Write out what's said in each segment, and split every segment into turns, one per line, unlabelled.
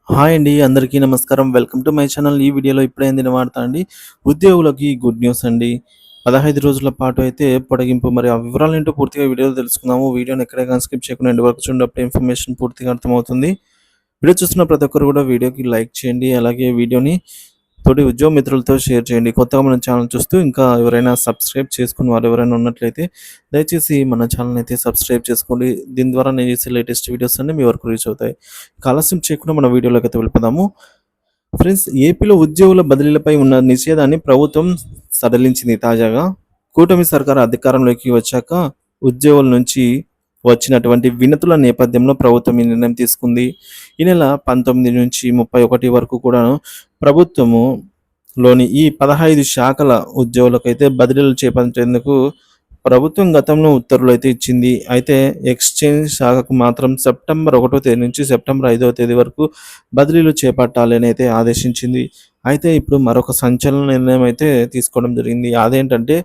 Hi అండి. అందరికీ నమస్కారం. Welcome to my channel. ఈ వీడియోలో ఇప్పుడేందిన వార్త అండి. ఉద్యోగులకి గుడ్ న్యూస్ అండి. 15 రోజుల పాటు అయితే పొడిగింపు. మరి ఆ వివరాలేంటో పూర్తిగా వీడియోలో తెలుసుకుందాము. వీడియోని ఎక్కడ గాని స్కిప్ చేయకుండా ఎండ్ వరకు చూడండి. అప్పుడు ఇన్ఫర్మేషన్ పూర్తిగా అర్థమవుతుంది. వీడియో చూస్తున్న ప్రతి ఒక్కరు కూడా వీడియోకి లైక్ చేయండి. అలాగే వీడియోని తోటి ఉద్యోగ మిత్రులతో షేర్ చేయండి. కొత్తగా మన ఛానల్ చూస్తూ ఇంకా ఎవరైనా సబ్స్క్రైబ్ చేసుకుని వారు ఎవరైనా ఉన్నట్లయితే దయచేసి మన ఛానల్ అయితే సబ్స్క్రైబ్ చేసుకోండి. దీని ద్వారా నేను చేసే లేటెస్ట్ వీడియోస్ అన్నీ మీ వరకు రీచ్ అవుతాయి. ఇక ఆలస్యం చేయకుండా మన వీడియోలోకి అయితే వెళ్ళిపోదాము. ఫ్రెండ్స్, ఏపీలో ఉద్యోగుల బదిలీలపై ఉన్న నిషేధాన్ని ప్రభుత్వం సడలించింది. తాజాగా కూటమి సర్కారు అధికారంలోకి వచ్చాక ఉద్యోగుల నుంచి వచ్చినటువంటి వినతుల నేపథ్యంలో ప్రభుత్వం ఈ నిర్ణయం తీసుకుంది. ఈ నెల 19 నుంచి 31 వరకు కూడా ప్రభుత్వము లోని ఈ 15 శాఖల ఉద్యోగులకైతే బదిలీలు చేపట్టేందుకు ప్రభుత్వం గతంలో ఉత్తర్వులు అయితే ఇచ్చింది. అయితే ఎక్స్చేంజ్ శాఖకు మాత్రం సెప్టెంబర్ 1వ తేదీ నుంచి సెప్టెంబర్ 5వ తేదీ వరకు బదిలీలు చేపట్టాలి అని అయితే ఆదేశించింది. అయితే ఇప్పుడు మరొక సంచలన నిర్ణయం అయితే తీసుకోవడం జరిగింది. అదేంటంటే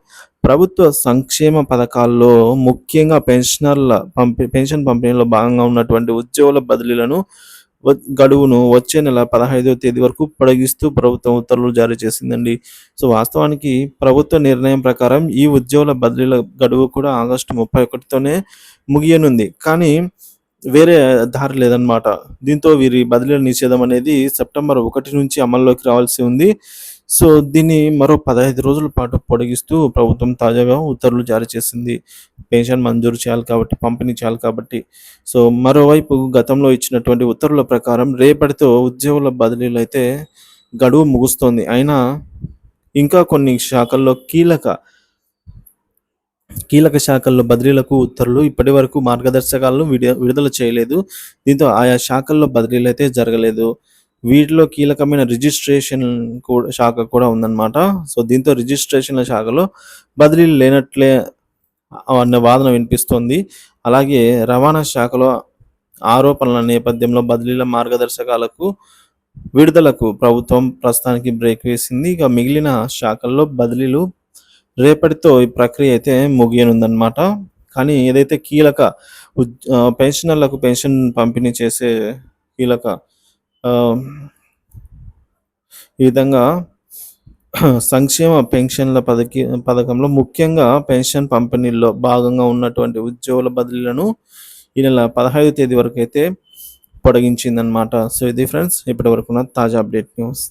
ప్రభుత్వ సంక్షేమ పథకాల్లో ముఖ్యంగా పెన్షన్ పంపిణీలో భాగంగా ఉన్నటువంటి ఉద్యోగుల బదిలీలను గడువును వచ్చే నెల 15వ తేదీ వరకు పొడిగిస్తూ ప్రభుత్వం ఉత్తర్వులు జారీ చేసిందండి. సో, వాస్తవానికి ప్రభుత్వ నిర్ణయం ప్రకారం ఈ ఉద్యోగుల బదిలీల గడువు కూడా ఆగస్టు 31తోనే ముగియనుంది. కానీ వేరే దారి లేదనమాట. దీంతో వీరి బదిలీల నిషేధం అనేది సెప్టెంబర్ 1 నుంచి అమల్లోకి రావాల్సి ఉంది. సో, దీన్ని మరో 15 రోజుల పాటు పొడిగిస్తూ ప్రభుత్వం తాజాగా ఉత్తర్వులు జారీ చేసింది. పెన్షన్ మంజూరు చేయాలి కాబట్టి, పంపిణీ చేయాలి కాబట్టి. సో, మరోవైపు గతంలో ఇచ్చినటువంటి ఉత్తర్వుల ప్రకారం రేపటితో ఉద్యోగుల బదిలీలైతే గడువు ముగుస్తోంది. అయినా ఇంకా కొన్ని శాఖల్లో కీలక శాఖల్లో బదిలీలకు ఉత్తర్వులు ఇప్పటివరకు మార్గదర్శకాలను విడుదల చేయలేదు. దీంతో ఆయా శాఖల్లో బదిలీలైతే జరగలేదు. వీటిలో కీలకమైన రిజిస్ట్రేషన్ శాఖ కూడా ఉందన్నమాట. సో, దీంతో రిజిస్ట్రేషన్ల శాఖలో బదిలీలు లేనట్లే అన్న వాదన వినిపిస్తోంది. అలాగే రవాణా శాఖలో ఆరోపణల నేపథ్యంలో బదిలీల మార్గదర్శకాలకు విడుదలకు ప్రభుత్వం ప్రస్తుతానికి బ్రేక్ వేసింది. ఇక మిగిలిన శాఖల్లో బదిలీలు రేపటితో ఈ ప్రక్రియ అయితే ముగియనుందనమాట. కానీ ఏదైతే పెన్షనర్లకు పెన్షన్ పంపిణీ చేసే కీలక ఆహ్, ఈ విధంగా సంక్షేమ పెన్షన్ల పథకంలో ముఖ్యంగా పెన్షన్ పంపిణీల్లో భాగంగా ఉన్నటువంటి ఉద్యోగుల బదిలీలను ఈ నెల 15వ తేదీ వరకైతే పొడిగించిందనమాట. సో, ఇది ఫ్రెండ్స్ ఇప్పటివరకున్న తాజా అప్డేట్ న్యూస్.